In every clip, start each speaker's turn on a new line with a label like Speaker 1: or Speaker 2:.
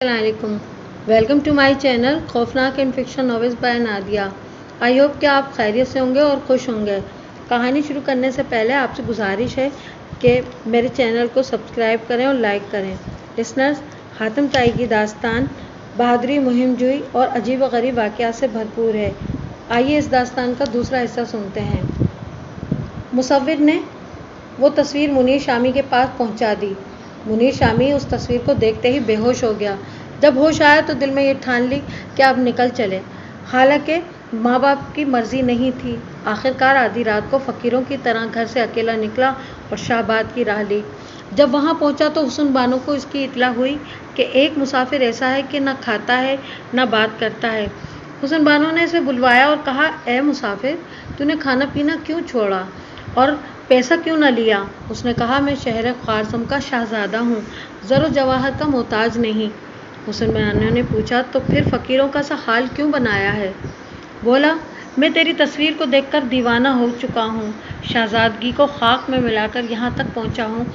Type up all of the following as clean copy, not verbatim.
Speaker 1: Assalamualaikum. Welcome to my channel खौफनाक and fiction novels by Nadia. I hope कि आप खैरियत से होंगे और खुश होंगे। कहानी शुरू करने से पहले आपसे गुजारिश है कि मेरे चैनल को सब्सक्राइब करें और लाइक करें। लिसनर्स, हातिम ताई की दास्तान बहादुरी, मुहिम जुई और अजीब व गरीब वाक़यात से भरपूर है। आइए इस दास्तान का दूसरा हिस्सा सुनते हैं। मुसव्विर ने वो तस्वीर मुनीर शामी के पास पहुंचा दी। मुनीर शामी उस तस्वीर को देखते ही बेहोश हो गया। जब होश आया तो दिल में ये ठान ली कि अब निकल चले। हालांकि माँ बाप की मर्जी नहीं थी। आखिरकार आधी रात को फ़कीरों की तरह घर से अकेला निकला और शाहबाद की राह ली। जब वहाँ पहुँचा तो हुस्न बानो को इसकी इत्तला हुई कि एक मुसाफिर ऐसा है कि न खाता है न बात करता है। हुस्न बानो ने इसे बुलवाया और कहा, ए मुसाफिर, तूने खाना पीना क्यों छोड़ा और पैसा क्यों न लिया? उसने कहा, मैं शहर ख्वारज़म का शहजादा हूँ, ज़रो जवाहर का मोहताज नहीं। हुस्न बानो ने पूछा, तो फिर फ़कीरों का सा हाल क्यों बनाया है? बोला, मैं तेरी तस्वीर को देखकर दीवाना हो चुका हूँ। शहजादगी को खाक में मिलाकर यहाँ तक पहुँचा हूँ।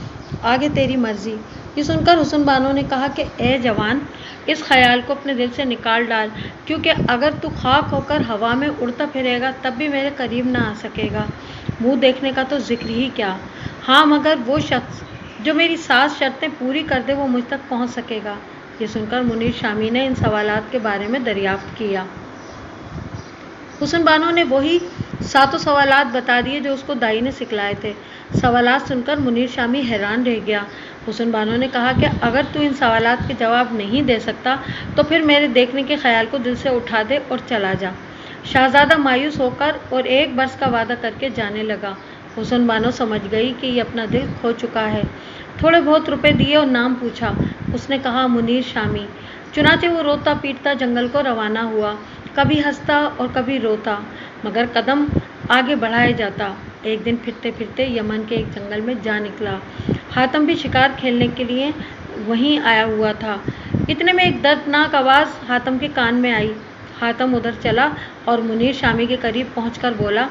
Speaker 1: आगे तेरी मर्जी। ये सुनकर हुस्न बानो ने कहा कि ए जवान, इस ख्याल को अपने दिल से निकाल डाल, क्योंकि अगर तू खाक होकर हवा में उड़ता फिरेगा तब भी मेरे करीब ना आ सकेगा। मुँह देखने का तो जिक्र ही क्या। हाँ, मगर वो शख्स जो मेरी 7 शर्तें पूरी कर दे वो मुझ तक पहुँच सकेगा। ये सुनकर मुनीर शामी ने इन सवालात के बारे में दरियाफ्त किया। हुस्न बानो ने वही 7 सवालात बता दिए जो उसको दाई ने सिखलाए थे। सवालात सुनकर मुनीर शामी हैरान रह गया। हुस्न बानो ने कहा कि अगर तू इन सवालात के जवाब नहीं दे सकता तो फिर मेरे देखने के ख्याल को दिल से उठा दे और चला जा। शहजादा मायूस होकर और 1 बरस का वादा करके जाने लगा। हुस्न बानो समझ गई कि ये अपना दिल खो चुका है। थोड़े बहुत रुपए दिए और नाम पूछा। उसने कहा, मुनीर शामी। चुनाचे वो रोता पीटता जंगल को रवाना हुआ, कभी हंसता और कभी रोता, मगर कदम आगे बढ़ाए जाता। एक दिन फिरते फिरते यमन के एक जंगल में जा निकला। हातिम भी शिकार खेलने के लिए वहीं आया हुआ था। इतने में एक दर्दनाक आवाज़ हातिम के कान में आई। हातिम उधर चला और मुनीर शामी के करीब पहुंचकर बोला,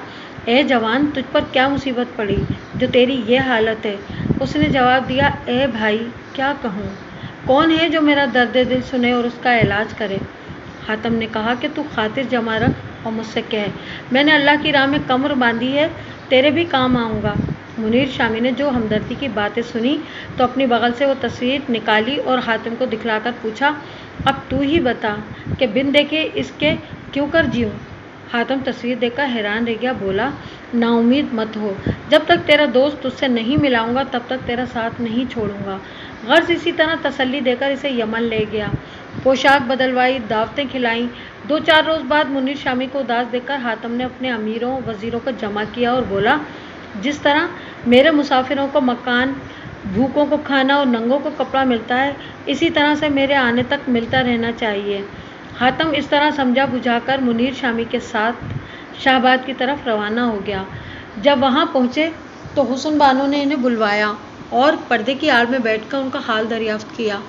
Speaker 1: ए जवान, तुझ पर क्या मुसीबत पड़ी जो तेरी ये हालत है? उसने जवाब दिया, ए भाई, क्या कहूँ? कौन है जो मेरा दर्द दिल सुने और उसका इलाज करे? हातिम ने कहा कि तू खातिर जमा रख और मुझसे कह, मैंने अल्लाह की राह में कमर बांधी है, तेरे भी काम आऊँगा। मुनीर शामी ने जो हमदर्दी की बातें सुनी तो अपनी बगल से वो तस्वीर निकाली और हातिम को दिखलाकर पूछा, अब तू ही बता कि बिन देखे इसके क्यों कर जीऊँ? हातिम तस्वीर देखकर हैरान रह गया। बोला, नाउमीद मत हो, जब तक तेरा दोस्त तुझसे नहीं मिलाऊंगा तब तक तेरा साथ नहीं छोड़ूंगा। गर्ज इसी तरह तसल्ली देकर इसे यमन ले गया। पोशाक बदलवाई, दावतें खिलाईं। 2-4 रोज़ बाद मुनीर शामी को उदास देखकर हातिम ने अपने अमीरों वजीरों को जमा किया और बोला, जिस तरह मेरे मुसाफिरों को मकान, भूखों को खाना और नंगों को कपड़ा मिलता है, इसी तरह से मेरे आने तक मिलता रहना चाहिए। हातिम इस तरह समझा बुझाकर मुनीर शामी के साथ शाहबाद की तरफ रवाना हो गया। जब वहाँ पहुँचे तो हुस्न बानो ने इन्हें बुलवाया और पर्दे की आड़ में बैठकर उनका हाल दरियाफ्त किया।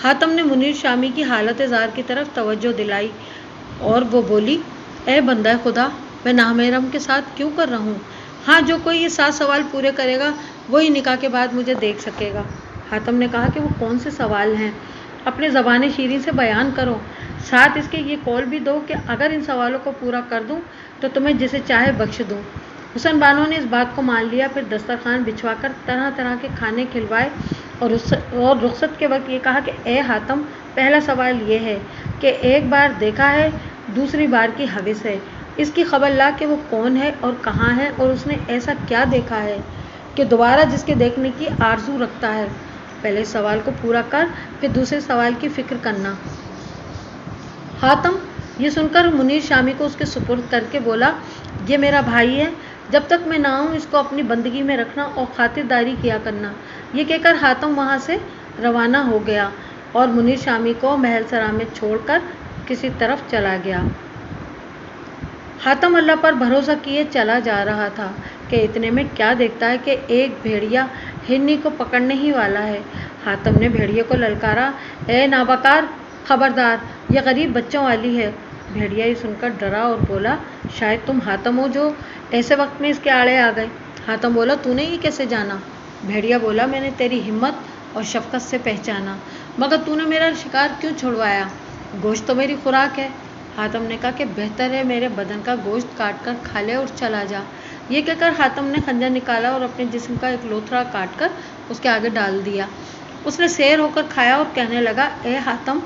Speaker 1: हातिम ने मुनीर शामी की हालत ज़ार की तरफ तवज्जो दिलाई और वो बोली, ए बंदा खुदा, मैं नामहरम के साथ क्यों कर रहा हूँ? हाँ, जो कोई ये 7 सवाल पूरे करेगा वही निकाह के बाद मुझे देख सकेगा। हातिम ने कहा कि वो कौन से सवाल हैं? अपने ज़बान शीरीं से बयान करो। साथ इसके ये कौल भी दो कि अगर इन सवालों को पूरा कर दूं तो तुम्हें जिसे चाहे बख्श दूं। हुस्न बानो ने इस बात को मान लिया। फिर दस्तरखान बिछवाकर तरह तरह के खाने खिलवाए और रुखसत के वक्त ये कहा कि ए हातिम, पहला सवाल ये है कि एक बार देखा है, दूसरी बार की हविस है। इसकी खबर ला कि वो कौन है और कहाँ है और उसने ऐसा क्या देखा है कि दोबारा जिसके देखने की आरजू रखता है। पहले सवाल को पूरा कर, फिर दूसरे सवाल की फिक्र करना। हातिम ये सुनकर मुनीर शामी को उसके सुपुर्द करके बोला, ये मेरा भाई है, जब तक मैं ना आऊँ इसको अपनी बंदगी में रखना और खातिरदारी किया करना। ये कहकर हातिम वहाँ से रवाना हो गया और मुनीर शामी को महल सरा में छोड़कर किसी तरफ चला गया। हातिम अल्लाह पर भरोसा किए चला जा रहा था कि इतने में क्या देखता है कि एक भेड़िया हिरनी को पकड़ने ही वाला है। हातिम ने भेड़िए को ललकारा, ए नाबकार, खबरदार, यह गरीब बच्चों वाली है। भेड़िया ये सुनकर डरा और बोला, शायद तुम हातिम हो जो ऐसे वक्त में इसके आड़े आ गए। हातिम बोला, तूने ये कैसे जाना? भेड़िया बोला, मैंने तेरी हिम्मत और शफकत से पहचाना, मगर तूने मेरा शिकार क्यों छुड़वाया? गोश्त तो मेरी खुराक है। हातिम ने कहा कि बेहतर है मेरे बदन का गोश्त काट कर खा ले और चला जा। ये कहकर हातिम ने खंजर निकाला और अपने जिस्म का एक लोथड़ा काट कर उसके आगे डाल दिया। उसने सैर होकर खाया और कहने लगा, ए हातिम,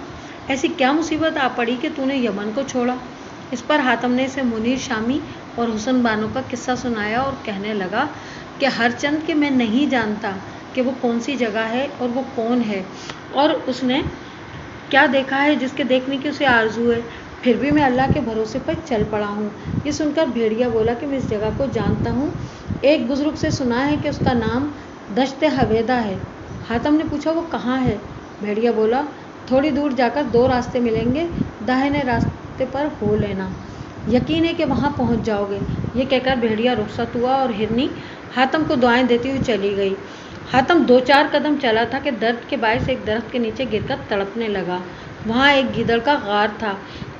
Speaker 1: ऐसी क्या मुसीबत आ पड़ी कि तूने यमन को छोड़ा? इस पर हातिम ने इसे मुनीर शामी और हुसन बानो का किस्सा सुनाया और कहने लगा कि हरचंद कि मैं नहीं जानता कि वो कौन सी जगह है और वो कौन है और उसने क्या देखा है जिसके देखने की उसे आरजू है, फिर भी मैं अल्लाह के भरोसे पर चल पड़ा हूँ। ये सुनकर भेड़िया बोला कि मैं इस जगह को जानता हूँ, एक बुजुर्ग से सुना है कि उसका नाम दश्त हवेदा है। हातिम ने पूछा, वो कहाँ है? भेड़िया बोला, थोड़ी दूर जाकर 2 रास्ते मिलेंगे, दाहिने रास्ते पर हो लेना, यकीन है कि वहाँ पहुँच जाओगे। ये कहकर भेड़िया रुखसत हुआ और हिरनी हातिम को दुआएं देती हुई चली गई। हातिम 2-4 कदम चला था कि दर्द के बायस एक दरख्त के नीचे गिरकर तड़पने लगा। वहाँ एक गीदड़ का गार था।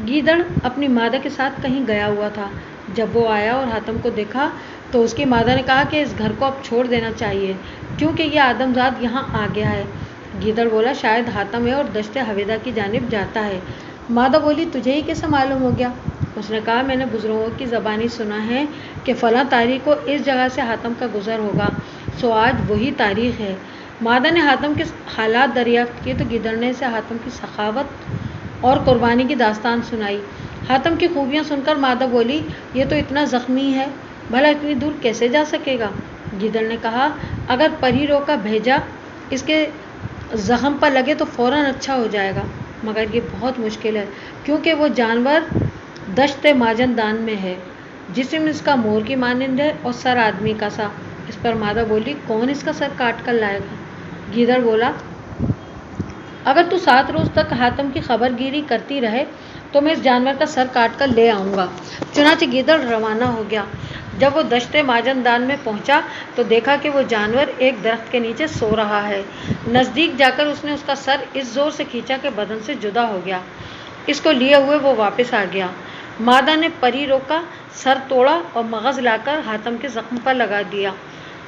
Speaker 1: गीदड़ अपनी मादा के साथ कहीं गया हुआ था। जब वो आया और हातिम को देखा तो उसकी मादा ने कहा कि इस घर को अब छोड़ देना चाहिए क्योंकि ये आदमजाद यहाँ आ गया है। गीदड़ बोला, शायद हातिम है और दश्त हवेदा की जानिब जाता है। मादा बोली, तुझे ही कैसे मालूम हो गया? उसने कहा, मैंने बुजुर्गों की ज़बानी सुना है कि फ़लाँ तारीख को इस जगह से हातिम का गुज़र होगा, सो आज वही तारीख है। मादा ने हातिम के हालात दरियाफ्त किए तो गीदड़ ने इसे हातिम की सखावत और कुर्बानी की दास्तान सुनाई। हातिम की खूबियाँ सुनकर मादा बोली, ये तो इतना ज़ख्मी है, भला इतनी दूर कैसे जा सकेगा? गीदड़ ने कहा, अगर परी रोका भेजा इसके ज़ख्म पर लगे तो फ़ौरन अच्छा हो जाएगा, मगर ये बहुत मुश्किल है क्योंकि वो जानवर दश्त माजनदान में है, जिस्म इसका मोर की मानिंद है और सर आदमी का सा। इस पर मादा बोली, कौन इसका सर काट कर लाएगा? गीदड़ बोला, अगर तू 7 रोज़ तक हातिम की खबरगिरी करती रहे तो मैं इस जानवर का सर काट कर ले आऊँगा। चुनांचे गीदड़ रवाना हो गया। जब वो दश्त माजनदान में पहुंचा तो देखा कि वो जानवर एक दरख्त के नीचे सो रहा है। नज़दीक जाकर उसने उसका सर इस जोर से खींचा कि बदन से जुदा हो गया। इसको लिए हुए वो वापस आ गया। मादा ने परी रोका, सर तोड़ा और मगज़ लाकर हातिम के ज़ख्म पर लगा दिया।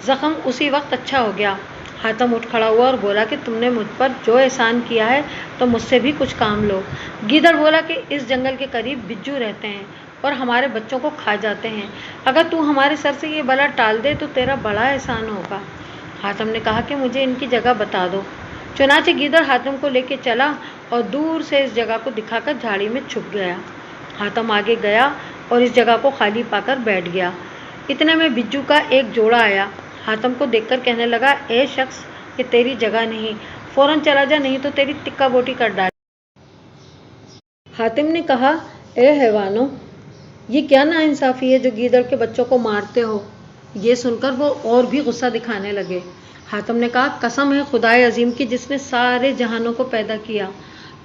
Speaker 1: ज़ख्म उसी वक्त अच्छा हो गया। हातिम उठ खड़ा हुआ और बोला कि तुमने मुझ पर जो एहसान किया है तो मुझसे भी कुछ काम लो। गीदड़ बोला कि इस जंगल के करीब बिज्जू रहते हैं और हमारे बच्चों को खा जाते हैं, अगर तू हमारे सर से ये बला टाल दे तो तेरा बड़ा एहसान होगा। हातिम ने कहा कि मुझे इनकी जगह बता दो। चुनांचे गीदड़ हातिम को लेके चला और दूर से इस जगह को दिखाकर झाड़ी में छुप गया। हातिम आगे गया और इस जगह को खाली पाकर बैठ गया। इतने में बिज्जू का एक जोड़ा आया। हातिम को देखकर कहने लगा, ए शख्स, ये तेरी जगह नहीं, फौरन चला जा, नहीं तो तेरी टिक्का बोटी कर डाल। हातिम ने कहा, ए हैवानों, ये क्या नाइंसाफ़ी है जो गीदड़ के बच्चों को मारते हो? ये सुनकर वो और भी गुस्सा दिखाने लगे। हातिम ने कहा, कसम है खुदाए अजीम की जिसने सारे जहानों को पैदा किया,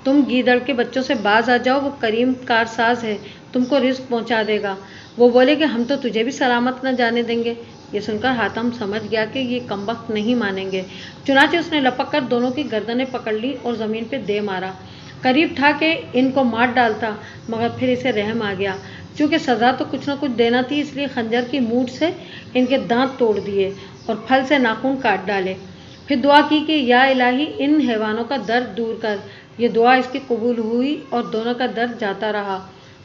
Speaker 1: तुम गीदड़ के बच्चों से बाज आ जाओ, वो करीम कारसाज है, तुमको रिस्क पहुंचा देगा। वो बोले कि हम तो तुझे भी सलामत न जाने देंगे। ये सुनकर हातिम समझ गया कि ये कमबख्त नहीं मानेंगे। चुनांचे उसने लपक कर दोनों की गर्दनें पकड़ ली और ज़मीन पे दे मारा। करीब था कि इनको मार डालता, मगर फिर इसे रहम आ गया। चूँकि सज़ा तो कुछ न कुछ देना थी, इसलिए खंजर की मूठ से इनके दांत तोड़ दिए और फल से नाखून काट डाले। फिर दुआ की कि या इलाही, इन हैवानों का दर्द दूर कर। ये दुआ इसकी कबूल हुई और दोनों का दर्द जाता रहा।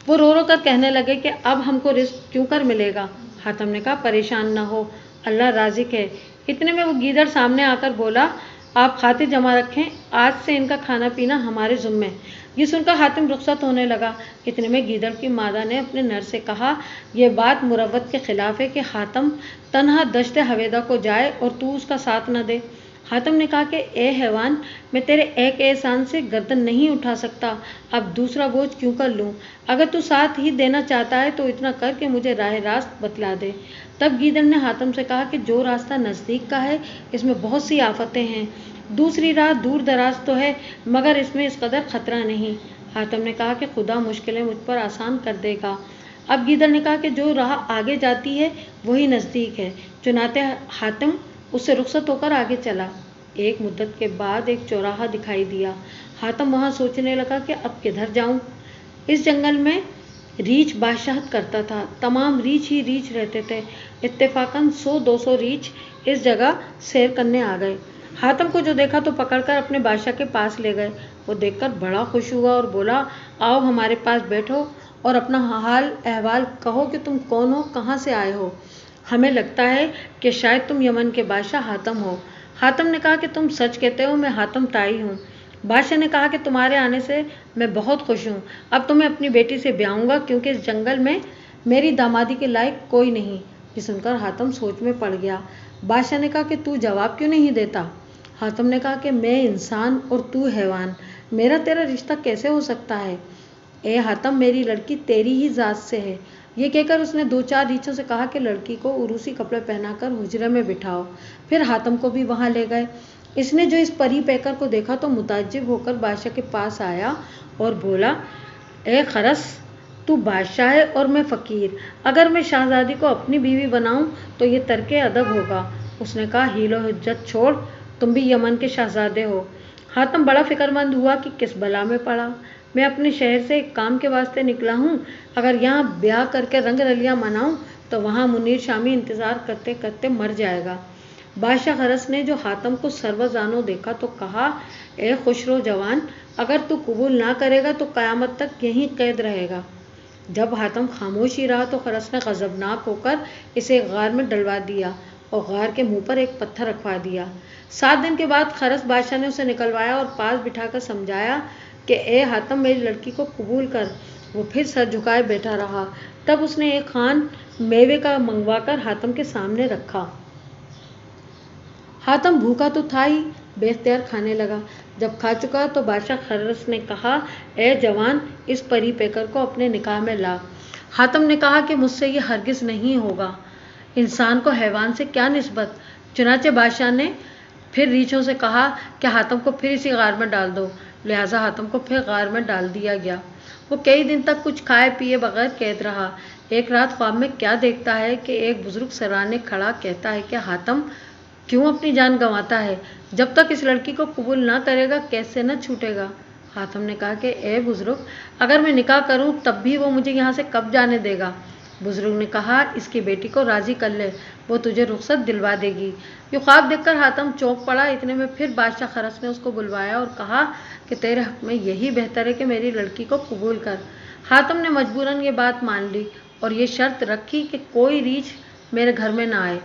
Speaker 1: वो रो रो कर कहने लगे कि अब हमको रिस्क क्यों कर मिलेगा? हातिम ने कहा, परेशान ना हो, अल्लाह राज़िक है। इतने में वो गीदड़ सामने आकर बोला, आप खातिर जमा रखें, आज से इनका खाना पीना हमारे ज़िम्मे। ये सुनकर हातिम रुखसत होने लगा। इतने में गीदड़ की मादा ने अपने नर से कहा, यह बात मुरव्वत के खिलाफ है कि हातिम तन्हा दश्त हवेदा को जाए और तू उसका साथ न दे। हातिम ने कहा कि ए हैवान, मैं तेरे एक एहसान से गर्दन नहीं उठा सकता, अब दूसरा बोझ क्यों कर लूँ? अगर तू साथ ही देना चाहता है तो इतना कर के मुझे राह रास्त बतला दे। तब गीदड़ ने हातिम से कहा कि जो रास्ता नज़दीक का है इसमें बहुत सी आफतें हैं, दूसरी राह दूर दराज तो है मगर इसमें इस कदर ख़तरा नहीं। हातिम ने कहा कि खुदा मुश्किलें मुझ पर आसान कर देगा। अब गीदड़ ने कहा कि जो राह आगे जाती है वही नज़दीक है। चुनांचे हातिम उससे रुखसत होकर आगे चला। एक मुद्दत के बाद एक चौराहा दिखाई दिया। हातिम वहाँ सोचने लगा कि अब किधर जाऊँ। इस जंगल में रीछ बादशाहत करता था, तमाम रीछ ही रीछ रहते थे। इत्तेफाकन 100-200 रीछ इस जगह सैर करने आ गए। हातिम को जो देखा तो पकड़कर अपने बादशाह के पास ले गए। वो देखकर बड़ा खुश हुआ और बोला, आओ हमारे पास बैठो और अपना हाल अहवाल कहो कि तुम कौन हो, कहाँ से आए हो। हमें लगता है कि शायद तुम यमन के बादशाह हातिम हो। हातिम ने कहा कि तुम सच कहते हो, मैं हातिम ताई हूँ। बादशाह ने कहा कि तुम्हारे आने से मैं बहुत खुश हूँ। अब तुम्हें अपनी बेटी से ब्याहूंगा, क्योंकि इस जंगल में मेरी दामादी के लायक कोई नहीं। ये सुनकर हातिम सोच में पड़ गया। बादशाह ने कहा कि तू जवाब क्यों नहीं देता। हातिम ने कहा कि मैं इंसान और तू हैवान, मेरा तेरा रिश्ता कैसे हो सकता है। ए हातिम, मेरी लड़की तेरी ही जात से है। ये कहकर उसने दो चार रीछों से कहा कि लड़की को उरूसी कपड़े पहनाकर हुजरे में बिठाओ। फिर हातिम को भी वहां ले गए। इसने जो इस परी पैकर को देखा तो मुताज्जिब होकर बादशाह के पास आया और बोला, ए खरस, तू बादशाह है और मैं फ़कीर। अगर मैं शहजादी को अपनी बीवी बनाऊं तो ये तर्के अदब होगा। उसने कहा, हीलो हिज्जत छोड़, तुम भी यमन के शहजादे हो। हातिम बड़ा फिक्रमंद हुआ कि किस बला में पड़ा। मैं अपने शहर से एक काम के वास्ते निकला हूँ। अगर यहाँ ब्याह करके रंग रलियाँ मनाऊं तो वहाँ मुनीर शामी इंतज़ार करते करते मर जाएगा। बादशाह खरस ने जो हातिम को सर्वजानो देखा तो कहा, ए खुशरो जवान, अगर तू कबूल ना करेगा तो क़यामत तक यहीं कैद रहेगा। जब हातिम खामोश ही रहा तो खरस ने गज़बनाक होकर इसे गार में डलवा दिया और गार के मुंह पर एक पत्थर रखवा दिया। 7 दिन के बाद खरस बादशाह ने उसे निकलवाया और पास बिठाकर समझाया कि ए हातिम, मेरी लड़की को कबूल कर। वो फिर सर झुकाए बैठा रहा। तब उसने एक खान मेवे का मंगवाकर हातिम के सामने रखा। हातिम भूखा तो था ही, बेख्तियार खाने लगा। जब खा चुका तो बादशाह खरस ने कहा, ए जवान, इस परी पैकर को अपने निकाह में ला। हातिम ने कहा कि मुझसे ये हरगिज़ नहीं होगा, इंसान को हैवान से क्या निस्बत। चुनाचे बादशाह ने फिर रीछों से कहा कि हातिम को फिर इसी गार में डाल दो। लिहाजा हातिम को फिर गार में डाल दिया गया। वो कई दिन तक कुछ खाए पिए बगैर कैद रहा। एक रात ख्वाब में क्या देखता है कि एक बुजुर्ग सराहने खड़ा कहता है कि हातिम क्यों अपनी जान गंवाता है, जब तक इस लड़की को कबूल ना करेगा कैसे न छूटेगा। हातिम ने कहा कि ए बुजुर्ग, अगर मैं निकाह करूं तब भी वो मुझे यहाँ से कब जाने देगा। बुजुर्ग ने कहा, इसकी बेटी को राजी कर ले, वो तुझे रुखसत दिलवा देगी। ये ख्वाब देखकर हातिम चौंक पड़ा। इतने में फिर बादशाह खरस ने उसको बुलवाया और कहा कि तेरे हक में यही बेहतर है कि मेरी लड़की को कबूल कर। हातिम ने मजबूरन ये बात मान ली और ये शर्त रखी कि कोई रीछ मेरे घर में ना आए।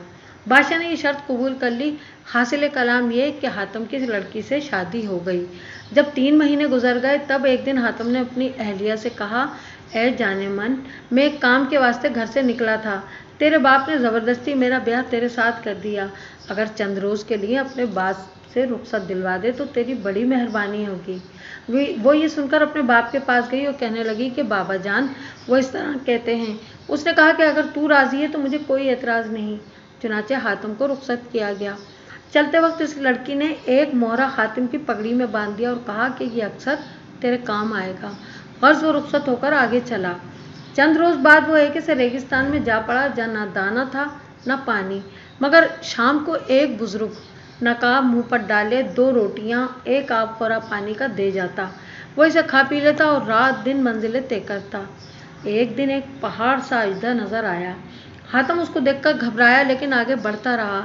Speaker 1: बादशाह ने ये शर्त कबूल कर ली। हासिल कलाम ये कि हातिम की लड़की से शादी हो गई। जब 3 महीने गुजर गए तब एक दिन हातिम ने अपनी अहलिया से कहा, ए जाने मन, मैं एक काम के वास्ते घर से निकला था। तेरे बाप ने ज़बरदस्ती मेरा ब्याह तेरे साथ कर दिया। अगर चंद रोज़ के लिए अपने बाप से रुखसत दिलवा दे तो तेरी बड़ी मेहरबानी होगी। वो ये सुनकर अपने बाप के पास गई और कहने लगी कि बाबा जान, वो इस तरह कहते हैं। उसने कहा कि अगर तू राज़ी है तो मुझे कोई एतराज़ नहीं। चुनाचे हातिम को रुखसत किया गया। चलते वक्त इस लड़की ने एक मोहरा हातिम की पगड़ी में बांध दिया और कहा कि ये अक्सर तेरे काम आएगा। गर्ज वो रुखसत होकर आगे चला। चंद रोज बाद वो एक ऐसे रेगिस्तान में जा पड़ा जहाँ ना दाना था न पानी, मगर शाम को एक बुजुर्ग नकाब मुंह पर डाले 2 रोटियां एक आबखोरा पानी का दे जाता। वो इसे खा पी लेता और रात दिन मंजिलें तय करता। एक दिन एक पहाड़ सा अजदा नजर आया। हातिम उसको देखकर घबराया लेकिन आगे बढ़ता रहा।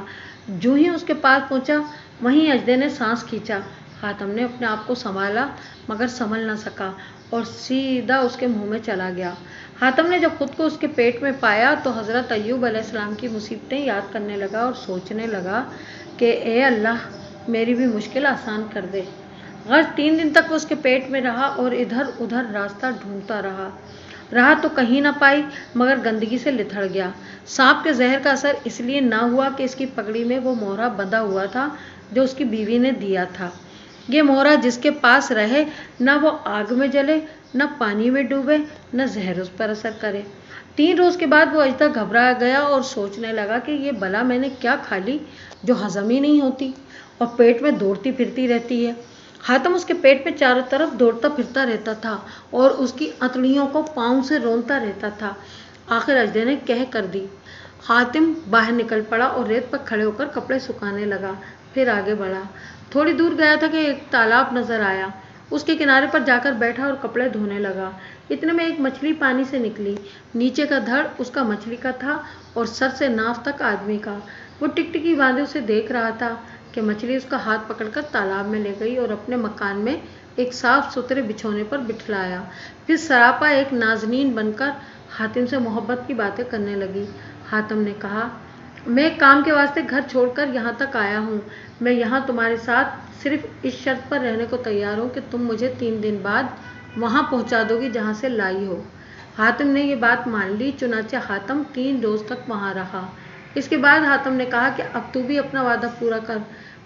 Speaker 1: जो ही उसके पास पहुंचा वहीं अजदे ने सांस खींचा। हातिम ने अपने आप को संभाला मगर संभल न सका और सीधा उसके मुंह में चला गया। हातिम ने जब खुद को उसके पेट में पाया तो हज़रत अय्यूब अलैहिस्सलाम की मुसीबतें याद करने लगा और सोचने लगा कि ए अल्लाह, मेरी भी मुश्किल आसान कर दे। गर्ज 3 दिन तक वो उसके पेट में रहा और इधर उधर रास्ता ढूंढता रहा तो कहीं ना पाई मगर गंदगी से लिथड़ गया। सांप के जहर का असर इसलिए ना हुआ कि इसकी पगड़ी में वो मोहरा बंधा हुआ था जो उसकी बीवी ने दिया था। ये मोहरा जिसके पास रहे न वो आग में जले, न पानी में डूबे, न जहर उस पर असर करे। 3 रोज के बाद वो अजदा घबरा गया और सोचने लगा कि ये बला मैंने क्या खा ली जो हजम ही नहीं होती और पेट में दौड़ती फिरती रहती है। हातिम उसके पेट में चारों तरफ दौड़ता फिरता रहता था और उसकी अंतड़ियों को पाँव से रोनता रहता था। आखिर अजदे ने कह कर दी। हातिम बाहर निकल पड़ा और रेत पर खड़े होकर कपड़े सुखाने लगा। फिर आगे बढ़ा। थोड़ी दूर गया था कि एक तालाब नजर आया। उसके किनारे पर जाकर बैठा और कपड़े धोने लगा। इतने में एक मछली पानी से निकली। नीचे का धड़ उसका मछली का था और सर से नाफ तक आदमी का। वो टिकटिकी बांधे उसे देख रहा था। कि मछली उसका हाथ पकड़कर तालाब में ले गई और अपने मकान में एक साफ सुथरे बिछौने पर बिठलाया। फिर सरापा एक नाज़नीन बनकर हातिम से मोहब्बत की बातें करने लगी। हातिम ने कहा, मैं एक काम के वास्ते घर छोड़कर यहाँ तक आया हूँ। मैं यहाँ तुम्हारे साथ सिर्फ इस शर्त पर रहने को तैयार हूँ कि तुम मुझे 3 दिन बाद वहाँ पहुँचा दोगी जहाँ से लाई हो। हातिम ने ये बात मान ली। चुनाचे हातिम 3 रोज तक वहाँ रहा। इसके बाद हातिम ने कहा कि अब तू भी अपना वादा पूरा कर।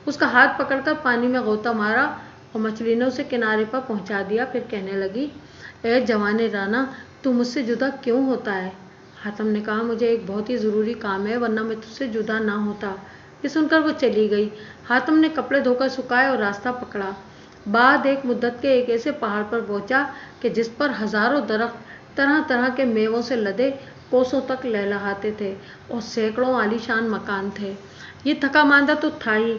Speaker 1: उसका हाथ पकड़कर पानी में गोता मारा और मछली ने उसे किनारे पर पहुँचा दिया। फिर कहने लगी, ए जवाने राना, तू मुझसे जुदा क्यों होता है? हातिम ने कहा, मुझे एक बहुत ही ज़रूरी काम है, वरना मैं तुझसे जुदा ना होता। ये सुनकर वो चली गई। हातिम ने कपड़े धोकर सुखाए और रास्ता पकड़ा। बाद एक मुद्दत के एक ऐसे पहाड़ पर पहुंचा कि जिस पर हजारों दरख्त तरह तरह के मेवों से लदे कोसों तक लहलहाते थे और सैकड़ों आलीशान मकान थे। ये थका मांदा तो था ही,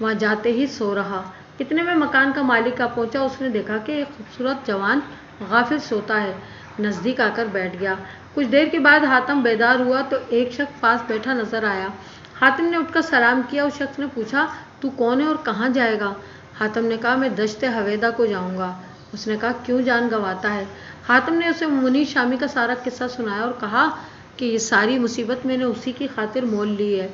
Speaker 1: वहाँ जाते ही सो रहा। इतने में मकान का मालिक आ पहुंचा। उसने देखा कि एक खूबसूरत जवान गाफिल सोता है। नज़दीक आकर बैठ गया। कुछ देर के बाद हातिम बेदार हुआ तो एक शख्स पास बैठा नजर आया। हातिम ने उठकर सलाम किया। उस शख्स ने पूछा, तू कौन है और कहाँ जाएगा? हातिम ने कहा, मैं दश्त हवेदा को जाऊँगा। उसने कहा, क्यों जान गंवाता है? हातिम ने उसे मुनी शामी का सारा किस्सा सुनाया और कहा कि ये सारी मुसीबत मैंने उसी की खातिर मोल ली है।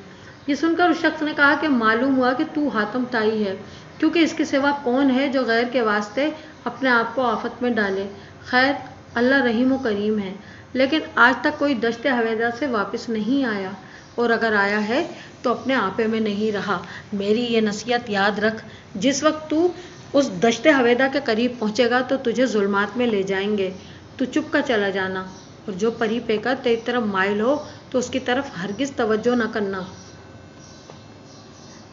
Speaker 1: ये सुनकर उस शख्स ने कहा कि मालूम हुआ कि तू हातिम ताई है, क्योंकि इसके सिवा कौन है जो गैर के वास्ते अपने आप को आफत में डाले। खैर, अल्लाह रहीम व करीम है, लेकिन आज तक कोई दश्त हवेदा से वापस नहीं आया, और अगर आया है तो अपने आपे में नहीं रहा। मेरी ये नसीहत याद रख, जिस वक्त तू उस दश्त हवेदा के करीब पहुंचेगा तो तुझे जुल्मात में ले जाएंगे। तू चुप कर चला जाना, और जो परी पेकर तेरी तरफ माइल हो तो उसकी तरफ हरगिज तवज्जो न करना।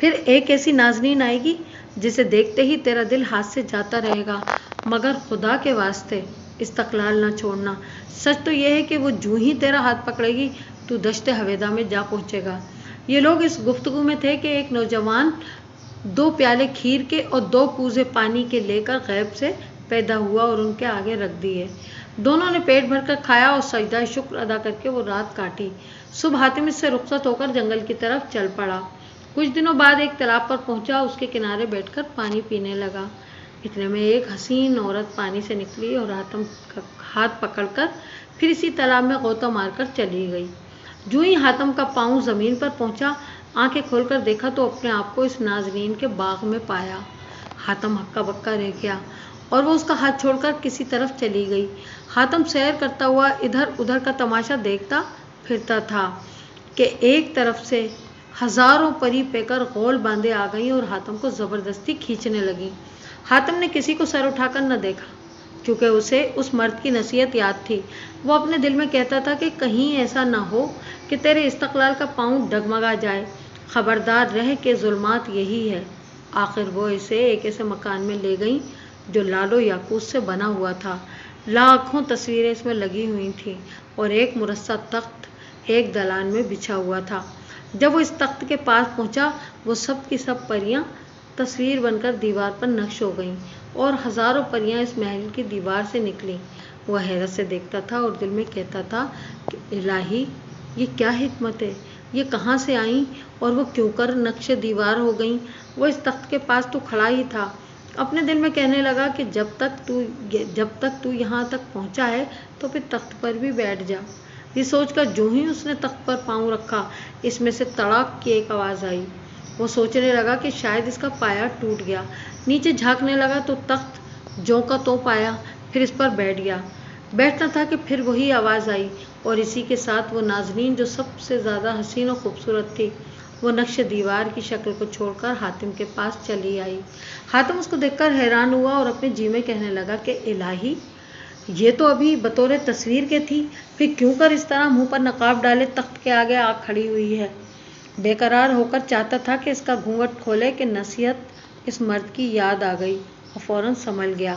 Speaker 1: फिर एक ऐसी नाज़नीन आएगी जिसे देखते ही तेरा दिल हाथ से जाता रहेगा, मगर खुदा के वास्ते इस्तक़लाल न छोड़ना। सच तो यह है कि वो जूं ही तेरा हाथ पकड़ेगी तू दश्त हवेदा में जा पहुंचेगा। ये लोग इस गुफ्तगू में थे कि एक नौजवान 2 प्याले खीर के और 2 कूजे पानी के लेकर गैब से पैदा हुआ और उनके आगे रख दिए। दोनों ने पेट भरकर खाया और सजदा शुक्र अदा करके वो रात काटी। सुबह हातिम इससे रुखसत होकर जंगल की तरफ चल पड़ा। कुछ दिनों बाद एक तालाब पर पहुंचा। उसके किनारे बैठकर पानी पीने लगा। इतने में एक हसीन औरत पानी से निकली और हातिम का हाथ पकड़कर फिर इसी तालाब में गोता मारकर चली गई। जो ही हातिम का पाँव ज़मीन पर पहुंचा, आंखें खोलकर देखा तो अपने आप को इस नाज़नीन के बाग में पाया। हातिम हक्का बक्का रह गया और वो उसका हाथ छोड़कर किसी तरफ चली गई। हातिम सैर करता हुआ इधर उधर का तमाशा देखता फिरता था कि एक तरफ से हजारों परी पेकर गोल बांधे आ गई और हातिम को ज़बरदस्ती खींचने लगी। हातिम ने किसी को सर उठाकर न देखा, क्योंकि उसे उस मर्द की नसीहत याद थी। वो अपने दिल में कहता था कि कहीं ऐसा न हो कि तेरे इस्तक़लाल का पाँव डगमगा जाए। खबरदार रह के जुल्मात यही है। आखिर वो इसे एक ऐसे मकान में ले गई जो लालो याकूत से बना हुआ था। लाखों तस्वीरें इसमें लगी हुई थीं और एक मुरस्सा तख्त एक दलान में बिछा हुआ था। जब वो इस तख्त के पास पहुंचा, वो सब की सब परियां तस्वीर बनकर दीवार पर नक्श हो गईं और हजारों परियां इस महल की दीवार से निकलीं। वह हैरत से देखता था और दिल में कहता था कि इलाही, ये क्या हिकमत है, ये कहाँ से आईं और वो क्यों कर नक्शे दीवार हो गईं। वो इस तख्त के पास तो खड़ा ही था। अपने दिल में कहने लगा कि जब तक तू यहाँ तक पहुँचा है तो फिर तख्त पर भी बैठ जा। ये सोचकर जो ही उसने तख्त पर पाँव रखा, इसमें से तड़ाक की एक आवाज़ आई। वो सोचने लगा कि शायद इसका पाया टूट गया। नीचे झांकने लगा तो तख्त ज्यों का त्यों पाया। फिर इस पर बैठ गया। बैठना था कि फिर वही आवाज़ आई और इसी के साथ वो नाज़नीन जो सबसे ज़्यादा हसीन और खूबसूरत थी, वो नक्श दीवार की शक्ल को छोड़कर हातिम के पास चली आई। हातिम उसको देखकर हैरान हुआ और अपने जी में कहने लगा कि इलाही, ये तो अभी बतौर तस्वीर के थी, फिर क्यों कर इस तरह मुंह पर नकाब डाले तख्त के आगे आ खड़ी हुई है। बेकरार होकर चाहता था कि इसका घूंघट खोले कि नसीहत इस मर्द की याद आ गई और फौरन संभल गया।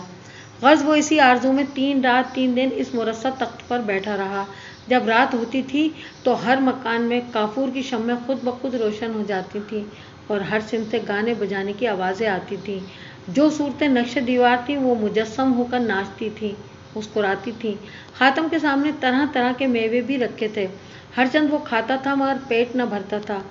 Speaker 1: गर्ज वो इसी आरजू में 3 रात 3 दिन इस मुरस्सा तख्त पर बैठा रहा। जब रात होती थी तो हर मकान में काफूर की शम्में खुद ब खुद रोशन हो जाती थीं और हर सिमत से गाने बजाने की आवाज़ें आती थीं। जो सूरतें नक्शे दीवार थीं वो मुजस्सम होकर नाचती थीं, मुस्कुराती थीं। हातिम के सामने तरह तरह के मेवे भी रखे थे। हर चंद वो खाता था मगर पेट न भरता था।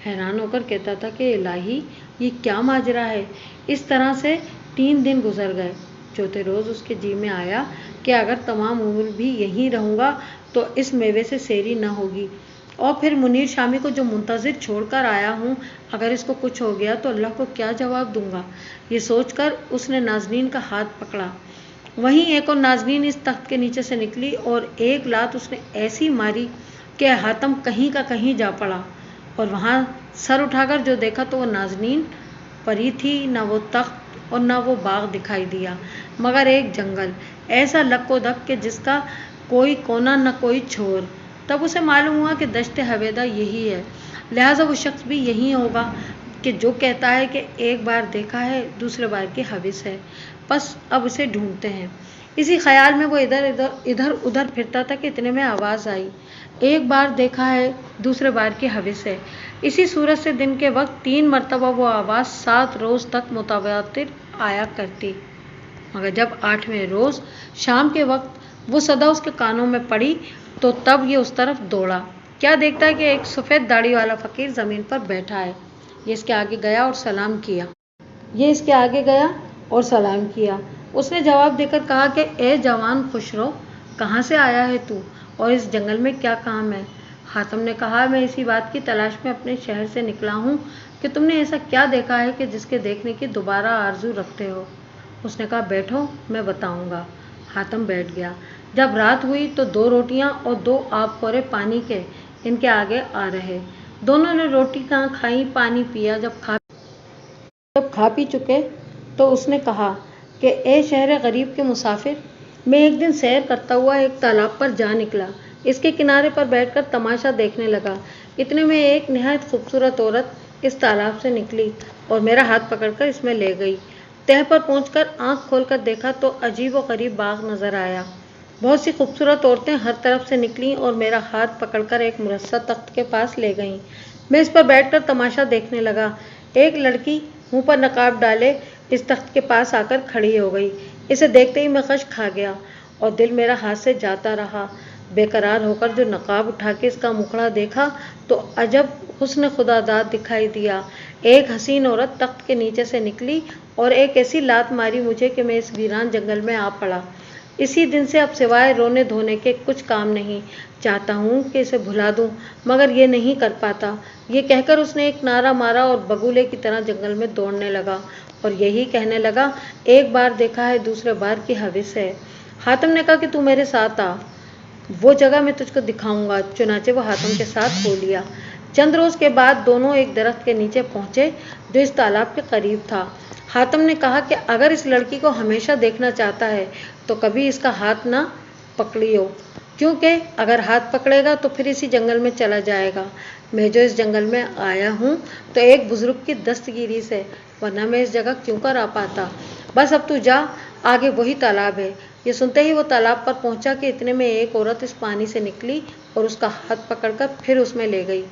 Speaker 1: हैरान होकर कहता था कि इलाही, ये क्या माजरा है। इस तरह से 3 दिन गुजर गए। चौथे रोज़ उसके जी में आया कि अगर तमाम उम्र भी यहीं रहूँगा तो इस मेवे से सेरी न होगी, और फिर मुनीर शामी को जो मुंतज़िर छोड़कर आया हूँ, अगर इसको कुछ हो गया तो अल्लाह को क्या जवाब दूंगा। ये सोचकर उसने नाज़नीन का हाथ पकड़ा। वहीं एक और नाज़नीन इस तख्त के नीचे से निकली और एक लात उसने ऐसी मारी कि हातम कहीं का कहीं जा पड़ा, और वहाँ सर उठाकर जो देखा तो वो नाज़नीन परी थी, न वो तख्त और न वो बाग दिखाई दिया, मगर एक जंगल ऐसा लक्कोदक कि जिसका कोई कोना न कोई छोर। तब उसे मालूम हुआ कि दश्त हवेदा यही है, लिहाजा वो शख्स भी यही होगा कि जो कहता है कि एक बार देखा है, दूसरे बार की हविस है, बस अब उसे ढूंढते हैं। इसी ख्याल में वो इधर उधर फिरता था कि इतने में आवाज़ आई, एक बार देखा है, दूसरे बार की हविस है। इसी सूरत से दिन के वक्त 3 मरतबा वो आवाज़ 7 रोज़ तक मुतवातिर आया करती, मगर जब 8वें रोज़ शाम के वक्त वो सदा उसके कानों में पड़ी तो तब ये उस तरफ दौड़ा। क्या देखता है कि एक सफ़ेद दाढ़ी वाला फ़कीर ज़मीन पर बैठा है। ये इसके आगे गया और सलाम किया। उसने जवाब देकर कहा कि ए जवान खुशरो, कहाँ से आया है तू, और इस जंगल में क्या काम है। हातिम ने कहा, मैं इसी बात की तलाश में अपने शहर से निकला हूँ कि तुमने ऐसा क्या देखा है कि जिसके देखने की दोबारा आरजू रखते हो। उसने कहा, बैठो, मैं बताऊँगा। हातिम बैठ गया। जब रात हुई तो 2 रोटियां और 2 आबखोरे पानी के इनके आगे आ रहे। दोनों ने रोटी खाई, पानी पिया। जब खा पी चुके तो उसने कहा कि ए शहर गरीब के मुसाफिर, मैं एक दिन सैर करता हुआ एक तालाब पर जा निकला। इसके किनारे पर बैठकर तमाशा देखने लगा। इतने में एक निहायत खूबसूरत औरत इस तालाब से निकली और मेरा हाथ पकड़कर इसमें ले गई। तह पर पहुंचकर आंख खोलकर देखा तो अजीब व गरीब बाग नजर आया। बहुत सी खूबसूरत औरतें हर तरफ से निकलीं और मेरा हाथ पकड़कर एक मुरस्सा तख्त के पास ले गईं। मैं इस पर बैठकर तमाशा देखने लगा। एक लड़की मुंह पर नकाब डाले इस तख्त के पास आकर खड़ी हो गई। इसे देखते ही मैं खश खा गया और दिल मेरा हाथ से जाता रहा। बेकरार होकर जो नकाब उठा के इसका मुखड़ा देखा तो अजब हुस्न खुदादाद दिखाई दिया। एक हसीन औरत तख्त के नीचे से निकली और एक ऐसी लात मारी मुझे कि मैं इस वीरान जंगल में आ पड़ा। इसी दिन से अब सिवाय रोने धोने के कुछ काम नहीं। चाहता हूँ कि इसे भुला दूँ, मगर ये नहीं कर पाता। ये कहकर उसने एक नारा मारा और बगुले की तरह जंगल में दौड़ने लगा और यही कहने लगा, एक बार देखा है, दूसरे बार की हविस है। हातिम ने कहा कि तू मेरे साथ आ, वो जगह मैं तुझको दिखाऊंगा। चुनाचे वो हातिम के साथ हो लिया। चंद रोज के बाद दोनों एक दरख्त के नीचे पहुंचे जो इस तालाब के करीब था। हातिम ने कहा कि अगर इस लड़की को हमेशा देखना चाहता है तो कभी इसका हाथ ना पकड़ियो, क्योंकि अगर हाथ पकड़ेगा तो फिर इसी जंगल में चला जाएगा। मैं जो इस जंगल में आया हूँ तो एक बुजुर्ग की दस्तगिरी से, वरना मैं इस जगह क्यों कर आ पाता। बस अब तू जा, आगे वही तालाब है। ये सुनते ही वो तालाब पर पहुंचा कि इतने में एक औरत इस पानी से निकली और उसका हाथ पकड़कर फिर उसमें ले गई।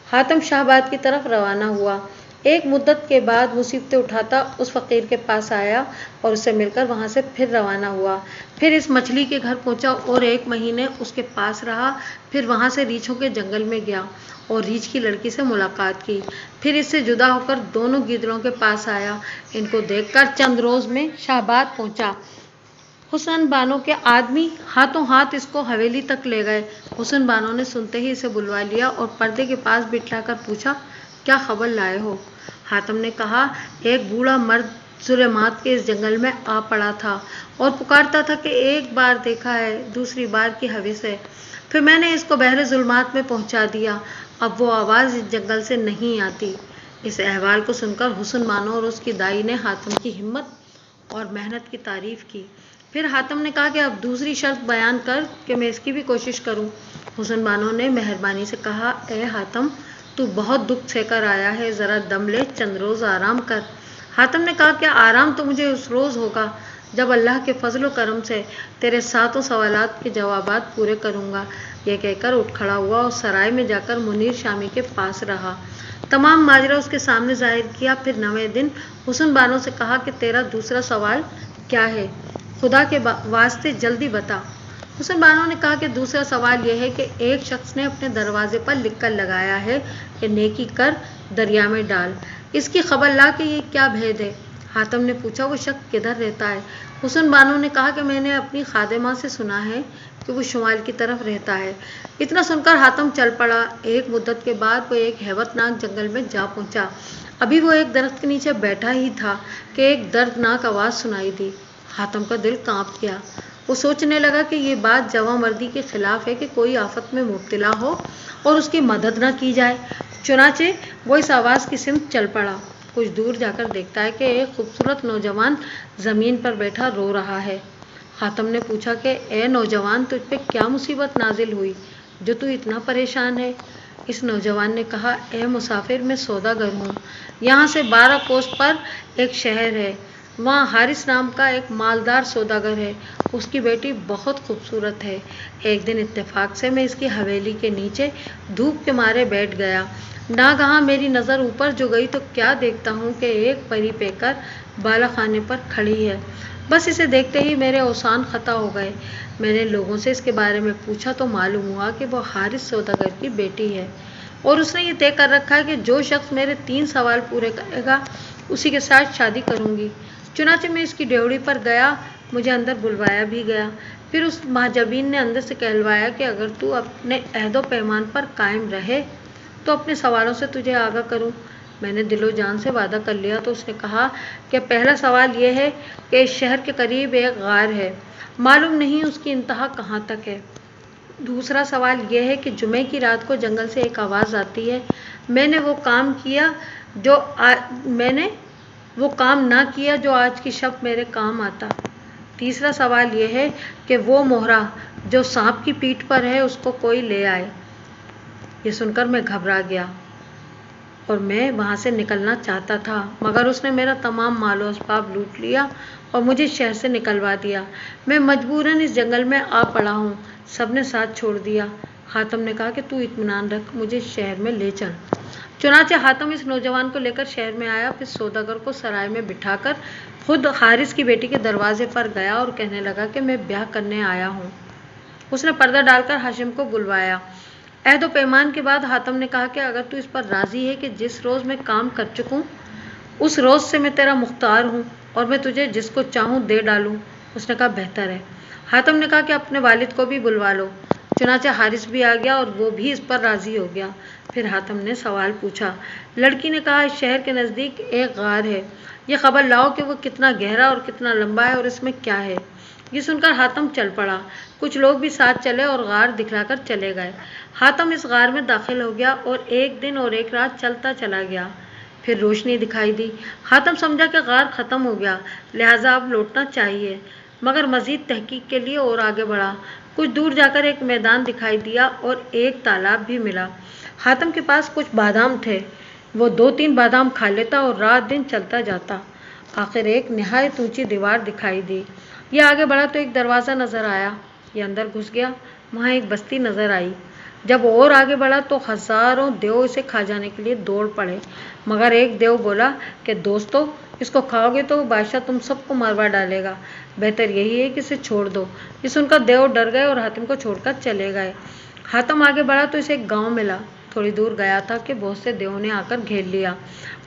Speaker 1: हातिम शाहबाद की तरफ रवाना हुआ। एक मुद्दत के बाद मुसीबतें उठाता उस फकीर के पास आया और उससे मिलकर वहां से फिर रवाना हुआ। फिर इस मछली के घर पहुंचा और 1 महीने उसके पास रहा। फिर वहां से रीछों के जंगल में गया और रीछ की लड़की से मुलाकात की। फिर इससे जुदा होकर दोनों गिदड़ों के पास आया। इनको देखकर चंद रोज में शाहबाद पहुंचा। हुसन बानो के आदमी हाथों हाथ इसको हवेली तक ले गए। हुसन बानो ने सुनते ही इसे बुलवा लिया और पर्दे के पास बिठलाकर पूछा, क्या खबर लाए हो। हातिम ने कहा, एक बूढ़ा मर्द जुल्मात के इस जंगल में आ पड़ा था और पुकारता था कि एक बार देखा है, दूसरी बार की हविस है। फिर मैंने इसको बहरे जुल्मात में पहुंचा दिया। अब वो आवाज़ इस जंगल से नहीं आती। इस अहवाल को सुनकर हुसन बानो और उसकी दाई ने हातिम की हिम्मत और मेहनत की तारीफ की। फिर हातिम ने कहा कि अब दूसरी शर्त बयान कर कि मैं इसकी भी कोशिश करूं। हुसन बानो ने मेहरबानी से कहा, ए हातिम, तू बहुत दुख सहकर आया है, ज़रा दम ले, चंद रोज़ आराम कर। हातिम ने कहा कि आराम तो मुझे उस रोज़ होगा जब अल्लाह के फजल करम से तेरे 7 सवालात के जवाबात पूरे करूँगा। यह कहकर उठ खड़ा हुआ और सराय में जाकर मुनीर शामी के पास रहा। तमाम माजरा उसके सामने जाहिर किया। फिर 9वें दिन हुसन बानो से कहा कि तेरा दूसरा सवाल क्या है, खुदा के वास्ते जल्दी बता। हुसन बानो ने कहा कि दूसरा सवाल यह है कि एक शख्स ने अपने दरवाजे पर लिख कर लगाया है کہ نیکی کر دریا میں ڈال، اس کی خبر لا کہ یہ کیا بھید ہے۔ حاتم نے پوچھا وہ شخص کدھر رہتا ہے؟ حسن بانو نے کہا کہ میں نے اپنی خادمہ سے سنا ہے کہ وہ شمال کی طرف رہتا ہے۔ اتنا سن کر حاتم چل پڑا۔ ایک مدت کے بعد وہ ایک ہیبت ناک جنگل میں جا پہنچا۔ ابھی وہ ایک درخت کے نیچے بیٹھا ہی تھا کہ ایک دردناک آواز سنائی دی۔ حاتم کا دل کانپ گیا۔ وہ سوچنے لگا کہ یہ بات جواں مردی کے خلاف ہے کہ کوئی آفت میں مبتلا ہو اور اس کی مدد نہ کی جائے۔ چنانچہ وہ اس آواز کی سمت چل پڑا۔ کچھ دور جا کر دیکھتا ہے کہ ایک خوبصورت نوجوان زمین پر بیٹھا رو رہا ہے۔ حاتم نے پوچھا کہ اے نوجوان، تجھ پہ کیا مصیبت نازل ہوئی جو تو اتنا پریشان ہے؟ اس نوجوان نے کہا اے مسافر، میں سوداگر ہوں۔ یہاں سے 12 کوس پر ایک شہر ہے، وہاں حارث نام کا ایک مالدار سوداگر ہے، اس کی بیٹی بہت خوبصورت ہے۔ ایک دن اتفاق سے میں اس کی حویلی کے نیچے دھوپ کے مارے بیٹھ گیا۔ ناگہاں میری نظر اوپر جو گئی تو کیا دیکھتا ہوں کہ ایک پری پیکر بالا خانے پر کھڑی ہے۔ بس اسے دیکھتے ہی میرے اوسان خطا ہو گئے۔ میں نے لوگوں سے اس کے بارے میں پوچھا تو معلوم ہوا کہ وہ حارث سوداگر کی بیٹی ہے اور اس نے یہ طے کر رکھا ہے کہ جو شخص میرے 3 سوال پورے کرے گا اسی کے ساتھ شادی کروں گی۔ چنانچہ میں اس کی ڈیوڑی پر گیا، مجھے اندر بلوایا بھی گیا۔ پھر اس محجبین نے اندر سے کہلوایا کہ اگر تو اپنے عہد و پیمان پر قائم رہے تو اپنے سوالوں سے تجھے آگاہ کروں۔ میں نے دل و جان سے وعدہ کر لیا تو اس نے کہا کہ پہلا سوال یہ ہے کہ اس شہر کے قریب ایک غار ہے، معلوم نہیں اس کی انتہا کہاں تک ہے۔ دوسرا سوال یہ ہے کہ جمعے کی رات کو جنگل سے ایک آواز آتی ہے، میں نے وہ کام نہ کیا جو آج کی شب میرے کام آتا۔ تیسرا سوال یہ ہے کہ وہ مہرہ جو سانپ کی پیٹھ پر ہے اس کو کوئی لے آئے۔ یہ سن کر میں گھبرا گیا اور میں وہاں سے نکلنا چاہتا تھا، مگر اس نے میرا تمام مال و اسباب لوٹ لیا اور مجھے شہر سے نکلوا دیا۔ میں مجبوراً اس جنگل میں آ پڑا ہوں، سب نے ساتھ چھوڑ دیا۔ حاتم نے کہا کہ تو اطمینان رکھ، مجھے شہر میں لے چل۔ چنانچہ حاتم اس نوجوان کو لے کر شہر میں آیا، پھر سوداگر کو سرائے میں بٹھا کر خود حارث کی بیٹی کے دروازے پر گیا اور کہنے لگا کہ میں بیاہ کرنے آیا ہوں۔ اس نے پردہ ڈال کر ہاشم کو بلوایا۔ عہد و پیمان کے بعد حاتم نے کہا کہ اگر تو اس پر راضی ہے کہ جس روز میں کام کر چکوں اس روز سے میں تیرا مختار ہوں اور میں تجھے جس کو چاہوں دے ڈالوں۔ اس نے کہا بہتر ہے۔ حاتم نے کہا کہ اپنے والد کو بھی بلوا لو۔ چنانچہ حارث بھی آ گیا اور وہ بھی اس پر راضی ہو گیا۔ پھر حاتم نے سوال پوچھا۔ لڑکی نے کہا اس شہر کے نزدیک ایک غار ہے، یہ خبر لاؤ کہ وہ کتنا گہرا اور کتنا لمبا ہے اور اس میں کیا ہے۔ یہ سن کر حاتم چل پڑا۔ کچھ لوگ بھی ساتھ چلے اور غار دکھلا کر چلے گئے۔ حاتم اس غار میں داخل ہو گیا اور ایک دن اور ایک رات چلتا چلا گیا۔ پھر روشنی دکھائی دی۔ حاتم سمجھا کہ غار ختم ہو گیا، لہٰذا اب لوٹنا چاہیے، مگر مزید تحقیق کے لیے اور آگے بڑھا۔ کچھ دور جا کر ایک میدان دکھائی دیا اور ایک تالاب بھی ملا۔ حاتم کے پاس کچھ بادام تھے، وہ 2-3 بادام کھا لیتا اور رات دن چلتا جاتا۔ آخر ایک نہایت اونچی دیوار دکھائی دی۔ یہ آگے بڑھا تو ایک دروازہ نظر آیا، یہ اندر گھس گیا، وہاں ایک بستی نظر آئی۔ جب اور آگے بڑھا تو ہزاروں دیو اسے کھا جانے کے لیے دوڑ پڑے، مگر ایک دیو بولا کہ دوستو، اس کو کھاؤ گے تو بادشاہ تم سب کو مروا ڈالے گا، بہتر یہی ہے کہ اسے چھوڑ دو۔ یہ سن کر دیو ڈر گئے اور حاتم کو چھوڑ کر چلے گئے۔ حاتم آگے بڑھا تو اسے ایک گاؤں ملا۔ تھوڑی دور گیا تھا کہ بہت سے دیووں نے آ کر گھیر لیا۔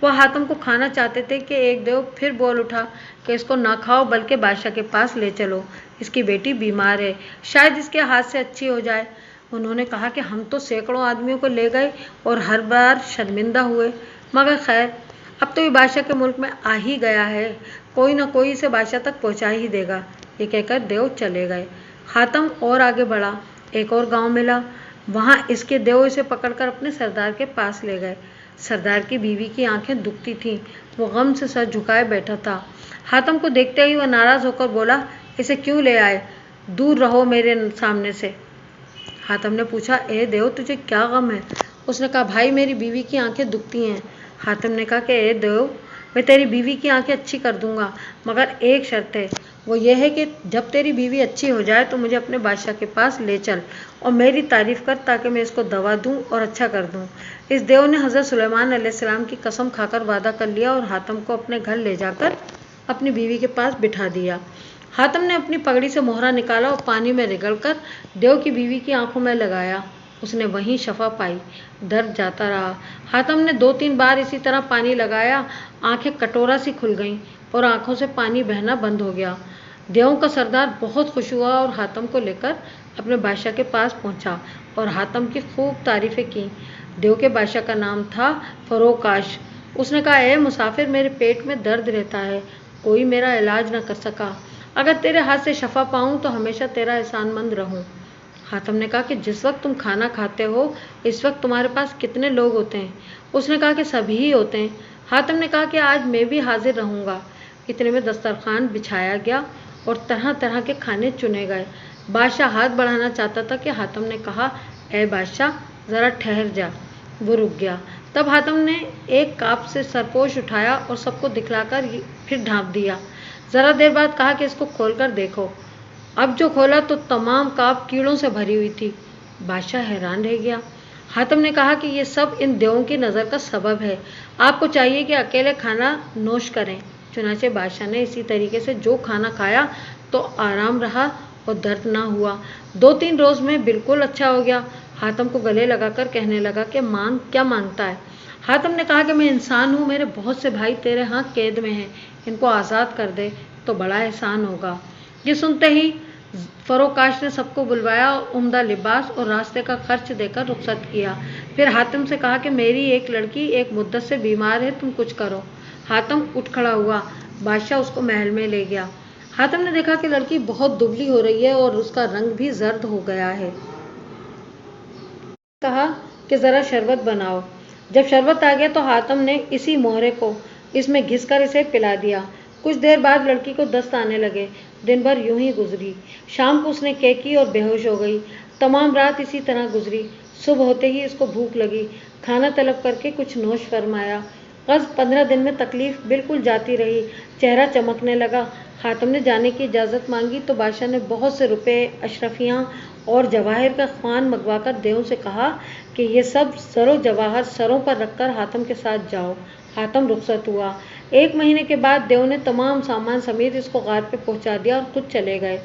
Speaker 1: وہ حاتم کو کھانا چاہتے تھے کہ ایک دیو پھر بول اٹھا کہ اس کو نہ کھاؤ بلکہ بادشاہ کے پاس لے چلو، اس کی بیٹی بیمار ہے، شاید اس کے ہاتھ سے اچھی ہو جائے۔ انہوں نے کہا کہ ہم تو سینکڑوں آدمیوں کو لے گئے اور ہر بار شرمندہ ہوئے، مگر خیر اب تو یہ بادشاہ کے ملک میں آ ہی گیا ہے، کوئی نہ کوئی اسے بادشاہ تک پہنچا ہی دے گا۔ یہ کہہ کر دیو چلے گئے۔ حاتم اور آگے بڑھا، ایک اور گاؤں ملا، وہاں اس کے دیو اسے پکڑ کر اپنے سردار کے پاس لے گئے۔ سردار کی بیوی کی آنکھیں دکھتی تھیں، وہ غم سے سر جھکائے بیٹھا تھا۔ حاتم کو دیکھتے ہی وہ ناراض ہو کر بولا، اسے کیوں لے آئے؟ دور رہو میرے سامنے سے۔ حاتم نے پوچھا، اے دیو تجھے کیا غم ہے؟ اس نے کہا، بھائی میری بیوی کی آنکھیں دکھتی ہیں۔ حاتم نے کہا کہ اے دیو، میں تیری بیوی کی آنکھیں اچھی کر دوں گا، مگر ایک شرط ہے، وہ یہ ہے کہ جب تیری بیوی اچھی ہو جائے تو مجھے اپنے بادشاہ کے پاس لے چل اور میری تعریف کر تاکہ میں اس کو دوا دوں اور اچھا کر دوں۔ اس دیو نے حضرت سلیمان علیہ السلام کی قسم کھا کر وعدہ کر لیا اور حاتم کو اپنے گھر لے جا کر اپنی بیوی کے پاس بٹھا دیا۔ حاتم نے اپنی پگڑی سے مہرہ نکالا اور پانی میں رگڑ کر دیو کی بیوی کی آنکھوں میں لگایا۔ उसने वहीं शफा पाई। दर्द जाता रहा। हातिम ने 2-3 बार इसी तरह पानी लगाया। आंखें कटोरा सी खुल गईं और आंखों से पानी बहना बंद हो गया। देवों का सरदार बहुत खुश हुआ और हातिम को लेकर अपने बादशाह के पास पहुंचा और हातिम की खूब तारीफें की। देव के बादशाह का नाम था फरोकाश। उसने कहा, ए मुसाफिर, मेरे पेट में दर्द रहता है, कोई मेरा इलाज न कर सका। अगर तेरे हाथ से शफा पाऊं तो हमेशा तेरा एहसानमंद रहूं। हातिम ने कहा कि जिस वक्त तुम खाना खाते हो इस वक्त तुम्हारे पास कितने लोग होते हैं? उसने कहा कि सभी ही होते हैं। हातिम ने कहा कि आज मैं भी हाजिर रहूंगा। इतने में दस्तरखान बिछाया गया और तरह तरह के खाने चुने गए। बादशाह हाथ बढ़ाना चाहता था कि हातिम ने कहा, ए बादशाह, ज़रा ठहर जा। वो रुक गया। तब हातिम ने एक काप से सरपोश उठाया और सबको दिखलाकर फिर ढांप दिया। ज़रा देर बाद कहा कि इसको खोल कर देखो। अब जो खोला तो तमाम काप कीड़ों से भरी हुई थी। बादशाह हैरान रह गया। हातिम ने कहा कि ये सब इन देवों की नज़र का सबब है। आपको चाहिए कि अकेले खाना नोश करें। चुनाचे बादशाह ने इसी तरीके से जो खाना खाया तो आराम रहा और दर्द ना हुआ। 2-3 रोज़ में बिल्कुल अच्छा हो गया। हातिम को गले लगाकर कहने लगा कि क्या मांगता है? हातिम ने कहा कि मैं इंसान हूँ, मेरे बहुत से भाई तेरे यहाँ कैद में हैं, इनको आज़ाद कर दे तो बड़ा एहसान होगा। ये सुनते ही फरोकाश ने सबको बुलवाया और उम्दा लिबास और रास्ते का खर्च देकर रुखसत किया। फिर हातिम से कहा कि मेरी एक लड़की एक मुद्दत से बीमार है, तुम कुछ करो। हातिम उठ खड़ा हुआ। बादशाह उसको महल में ले गया। हातिम ने देखा कि लड़की बहुत दुबली हो रही है और उसका रंग भी जर्द हो गया है। कहा कि ज़रा शरबत बनाओ। जब शरबत आ गया तो हातिम ने इसी मोहरे को इसमें घिसकर इसे पिला दिया। कुछ देर बाद लड़की को दस्त आने लगे। दिन भर यूं ही गुजरी। शाम को उसने केकी और बेहोश हो गई। तमाम रात इसी तरह गुजरी। सुबह होते ही इसको भूख लगी। खाना तलब करके कुछ नोश फरमाया। बस 15 दिन में तकलीफ बिल्कुल जाती रही। चेहरा चमकने लगा। हातिम ने जाने की इजाज़त मांगी तो बादशाह ने बहुत से रुपए, अशरफियाँ और जवाहिर का ख्वान मंगवाकर देवों से कहा कि ये सब सरो जवाहर सरों पर रखकर हातिम के साथ जाओ। हातिम रुखसत हुआ। 1 महीने के बाद देव ने तमाम सामान समेत इसको गार पे पहुंचा दिया और खुद चले गए।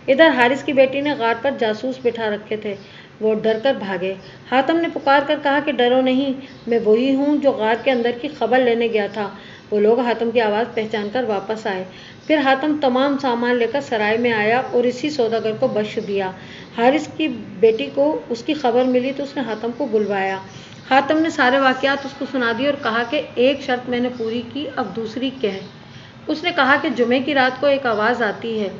Speaker 1: इधर हारिस की बेटी ने गार पर जासूस बिठा रखे थे। वो डर कर भागे। हातिम ने पुकार कर कहा कि डरो नहीं, मैं वही हूँ जो गार के अंदर की खबर लेने गया था। वो लोग हातिम की आवाज़ पहचान कर वापस आए। फिर हातिम तमाम सामान लेकर सराय में आया और इसी सौदागर को बख्श दिया। हारिस की बेटी को उसकी खबर मिली तो उसने हातिम को बुलवाया। हातिम ने सारे वाक़यात उसको सुना दिए और कहा कि एक शर्त मैंने पूरी की, अब दूसरी कह। उसने कहा कि जुमे की रात को एक आवाज़ आती है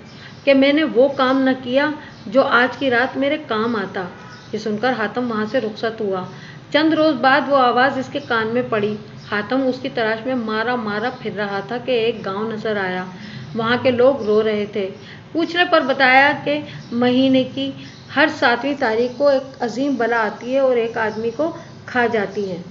Speaker 1: कि मैंने वो काम न किया जो आज की रात मेरे काम आता। ये सुनकर हातिम वहाँ से रुखसत हुआ। चंद रोज़ बाद वो आवाज़ इसके कान में पड़ी। हातिम उसकी तलाश में मारा मारा फिर रहा था कि एक गांव नजर आया। वहाँ के लोग रो रहे थे। पूछने पर बताया कि महीने की हर 7वीं तारीख को एक अजीम बला आती है और एक आदमी को खा जाती है।